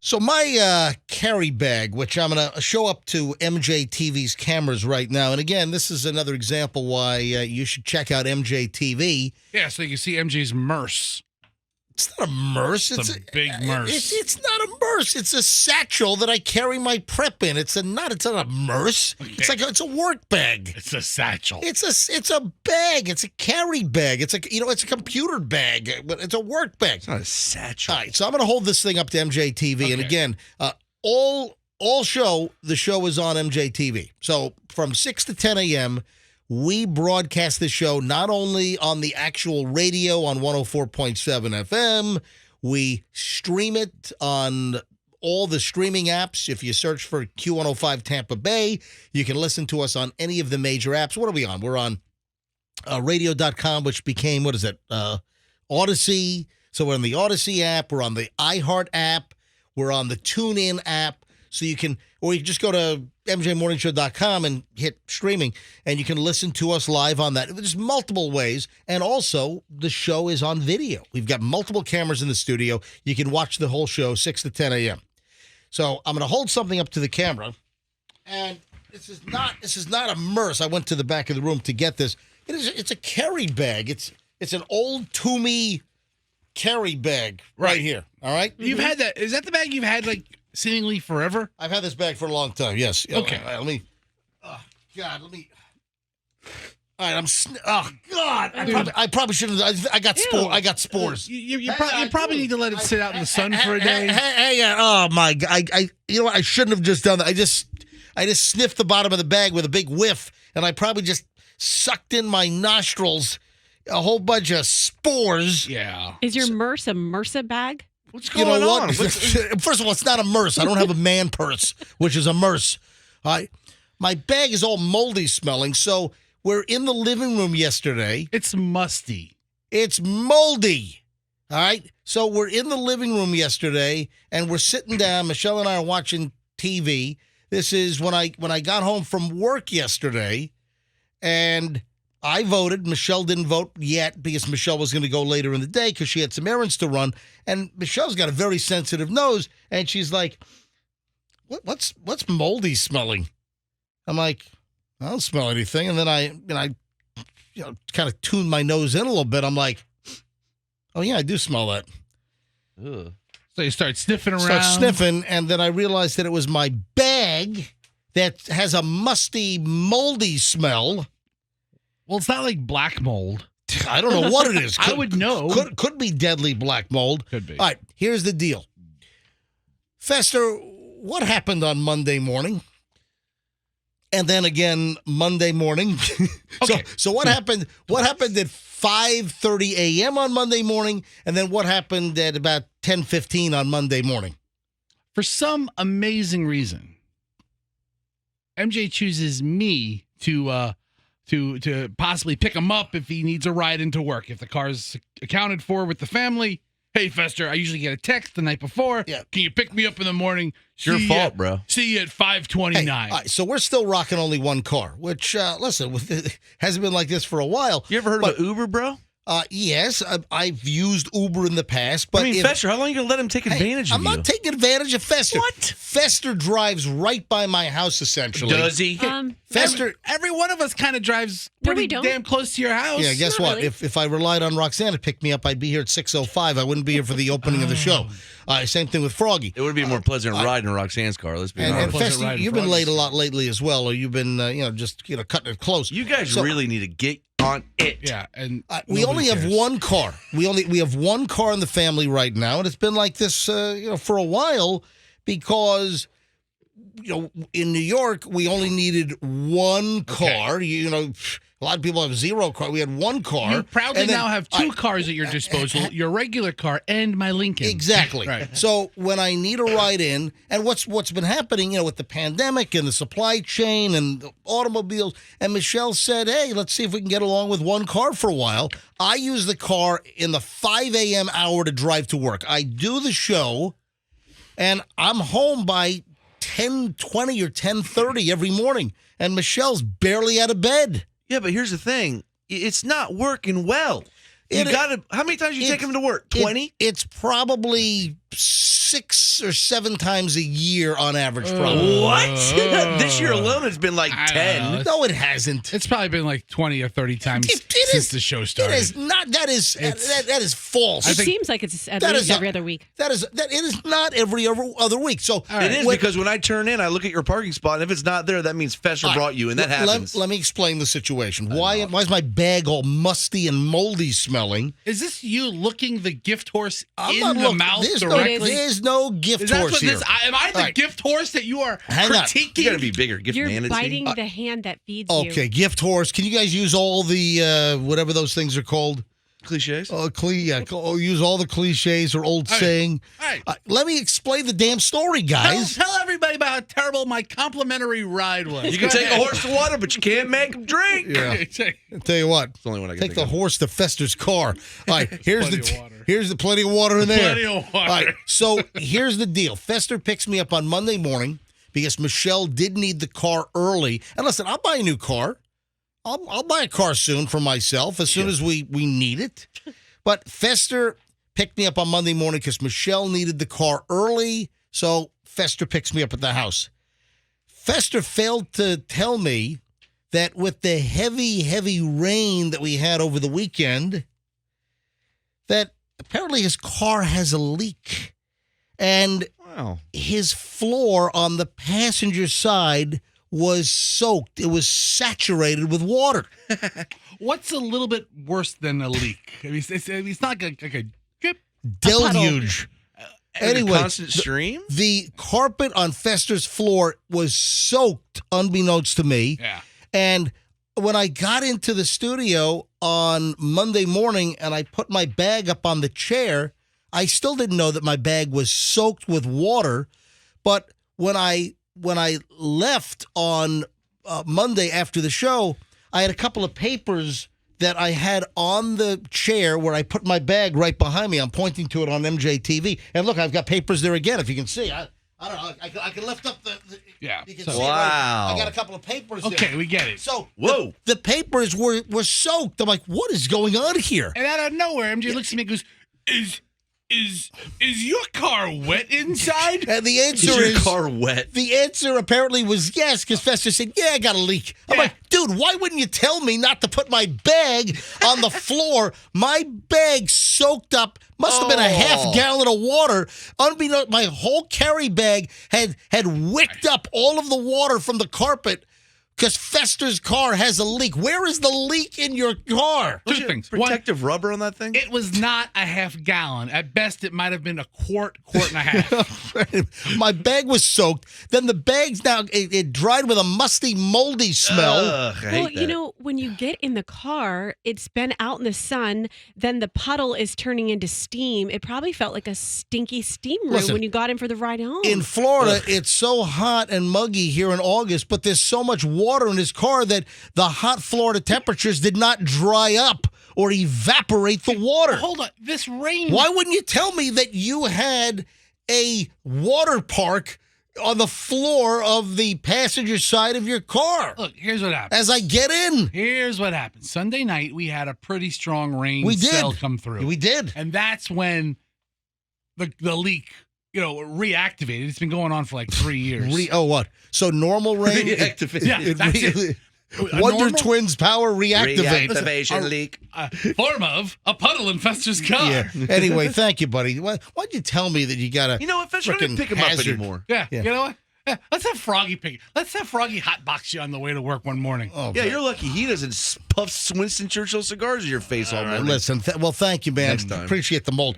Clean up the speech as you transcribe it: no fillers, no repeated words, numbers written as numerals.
So my carry bag, which I'm going to show up to MJTV's cameras right now. And again, this is another example why you should check out MJTV. Yeah, so you can see MJ's merce. It's not a merce. It's a big merce. It's not a merce. It's a satchel that I carry my prep in. It's not a merce. Okay. It's a work bag. It's a satchel. It's a bag. It's a carry bag. It's a computer bag, but it's a work bag. It's not a satchel. All right, so I'm going to hold this thing up to MJTV, okay. And again, the show is on MJTV. So from 6 to 10 a.m., we broadcast the show not only on the actual radio on 104.7 FM, we stream it on all the streaming apps. If you search for Q105 Tampa Bay, you can listen to us on any of the major apps. What are we on? We're on radio.com, which became, Odyssey. So we're on the Odyssey app. We're on the iHeart app. We're on the TuneIn app. So you can just go to mjmorningshow.com and hit streaming, and you can listen to us live on that. There's multiple ways, and also the show is on video. We've got multiple cameras in the studio. You can watch the whole show 6 to 10 a.m. So I'm going to hold something up to the camera, and this is not a merce. I went to the back of the room to get this. It's a carry bag. It's an old Toomey carry bag right here. All right, you've had that. Is that the bag you've had seemingly forever? I've had this bag for a long time, yes. Okay. Let me. All right, oh, God. I probably shouldn't. I got spores. You probably need to let it sit out in the sun for a day. Hey, oh, my God. I shouldn't have just done that. I just sniffed the bottom of the bag with a big whiff, and I probably just sucked in my nostrils a whole bunch of spores. Yeah. Is your merce a MRSA bag? What's going on? First of all, it's not a merce. I don't have a man purse, which is a merce. All right. My bag is all moldy smelling, so we're in the living room yesterday. It's musty. It's moldy. All right. So we're in the living room yesterday, and we're sitting down. Michelle and I are watching TV. This is when I got home from work yesterday, and I voted. Michelle didn't vote yet because Michelle was going to go later in the day because she had some errands to run. And Michelle's got a very sensitive nose, and she's like, "What's moldy smelling?" I'm like, "I don't smell anything." And then I kind of tuned my nose in a little bit. I'm like, "Oh yeah, I do smell that." Ugh. So you start sniffing around. And then I realized that it was my bag that has a musty, moldy smell. Well, it's not like black mold. I don't know what it is. I would know. Could be deadly black mold. Could be. All right, here's the deal. Fester, what happened on Monday morning? And then again Monday morning. Okay. So what happened? What happened at 5:30 a.m. on Monday morning? And then what happened at about 10:15 on Monday morning? For some amazing reason, MJ chooses me to possibly pick him up if he needs a ride into work. If the car's accounted for with the family, hey, Fester, I usually get a text the night before. Yeah. Can you pick me up in the morning? It's your fault, bro. See you at 5:29. Hey, all right, so we're still rocking only one car, which, listen, it hasn't been like this for a while. You ever heard of Uber, bro? Yes, I've used Uber in the past. But Fester, how long are you going to let him take advantage of you? I'm not taking advantage of Fester. What? Fester drives right by my house, essentially. Does he? Fester. Every one of us kind of drives pretty damn close to your house. Yeah, guess what? Really. If I relied on Roxanne to pick me up, I'd be here at 6:05. I wouldn't be here for the opening of the show. Same thing with Froggy. It would be more pleasant riding in Roxanne's car. Let's be honest. And Fester, you've been late a lot lately as well, or you've been, just cutting it close. You guys really need to get on it. Yeah, and we only have one car. We have one car in the family right now, and it's been like this, for a while, because in New York we only needed one car. Okay. A lot of people have zero car. We had one car. You proudly now have two cars at your disposal, your regular car and my Lincoln. Exactly. Right. So when I need a ride in, and what's been happening, with the pandemic and the supply chain and the automobiles, and Michelle said, hey, let's see if we can get along with one car for a while. I use the car in the 5 a.m. hour to drive to work. I do the show, and I'm home by 10:20 or 10:30 every morning, and Michelle's barely out of bed. Yeah, but here's the thing. It's not working well. How many times you take him to work? 20? It's probably 6 or 7 times a year on average, probably. What? This year alone, it's been like I don't 10. know. No, it hasn't. It's probably been like 20 or 30 times since the show started. It is not. That is false. It seems like it's at That least is every other week. That it is not every other week. So It is because when I turn in, I look at your parking spot, and if it's not there, that means Fester brought you, and that happens. Let me explain the situation. Why is my bag all musty and moldy smelling? Is this you looking the gift horse I'm in not the looking- mouth there's directly? there's no gift Is that horse what here. this? Am I the All right. gift horse that you are Hang on. critiquing? You got to be bigger. Gift You're managing. biting the hand that feeds you. Okay, gift horse. Can you guys use all the whatever those things are called? Cliches. Use all the cliches or old saying. Hey. Let me explain the damn story, guys. Tell everybody about how terrible my complimentary ride was. You can Go take a ahead. horse to water, but you can't make him drink. Yeah. Okay, I'll tell you what. It's the only one I can Take the think of. horse to Fester's car. All right, here's Plenty of water. here's the plenty of water in there. Plenty of water. All right, so here's the deal. Fester picks me up on Monday morning because Michelle did need the car early. And listen, I'll buy a new car. I'll buy a car soon for myself as soon as we need it. But Fester picked me up on Monday morning because Michelle needed the car early. So Fester picks me up at the house. Fester failed to tell me that with the heavy, heavy rain that we had over the weekend, that apparently his car has a leak. And Wow. his floor on the passenger side was soaked. It was saturated with water. What's a little bit worse than a leak? I mean, it's not like a drip. Deluge. Anyway, Constant stream? the carpet on Fester's floor was soaked, unbeknownst to me. Yeah. And when I got into the studio on Monday morning and I put my bag up on the chair, I still didn't know that my bag was soaked with water. But when I left on Monday after the show, I had a couple of papers that I had on the chair where I put my bag right behind me. I'm pointing to it on MJTV. And look, I've got papers there again, if you can see. I don't know. I can lift up the Yeah. you can So- see it right. Wow. I got a couple of papers there. Okay, we get it. So Whoa. the papers were soaked. I'm like, what is going on here? And out of nowhere, MJ looks at me and goes, Is your car wet inside? And the answer Is your is car wet? the answer apparently was yes, because Fester said, yeah, I got a leak. I'm Yeah. like, dude, why wouldn't you tell me not to put my bag on the floor? My bag soaked up, must have been a half gallon of water. Unbeknownst, my whole carry bag had wicked up all of the water from the carpet because Fester's car has a leak. Where is the leak in your car? Two things. One, Protective rubber on that thing? it was not a half gallon. At best, it might have been a quart and a half. My bag was soaked. Then the bag's now, it dried with a musty, moldy smell. Ugh, I hate Well, you that. know, when you get in the car, it's been out in the sun, then the puddle is turning into steam. It probably felt like a stinky steam room Listen, when you got in for the ride home. In Florida, it's so hot and muggy here in August, but there's so much water in his car that the hot Florida temperatures did not dry up or evaporate the water. Hold on. This rain. Why wouldn't you tell me that you had a water park on the floor of the passenger side of your car Look, here's what happened. as I get in? Here's what happened. Sunday night, we had a pretty strong rain We did. cell come through. We did. And that's when the leak, reactivated. It's been going on for like 3 years. What? So normal rain? Reactivated. Yeah, that's it. A Wonder normal- Twins power reactivate. Reactivation leak. Form of a puddle in Fester's car. Yeah. Anyway, thank you, buddy. Why'd you tell me that you got a You know what, Fester? Don't even frickin' pick him up hazard? anymore. Yeah. Yeah. You know what? Yeah, let's have Froggy pick. Let's have Froggy hotbox you on the way to work one morning. Oh, Yeah, God. you're lucky he doesn't puff Winston Churchill cigars in your face all morning. Listen, well, thank you, man. Next time. Appreciate the mold.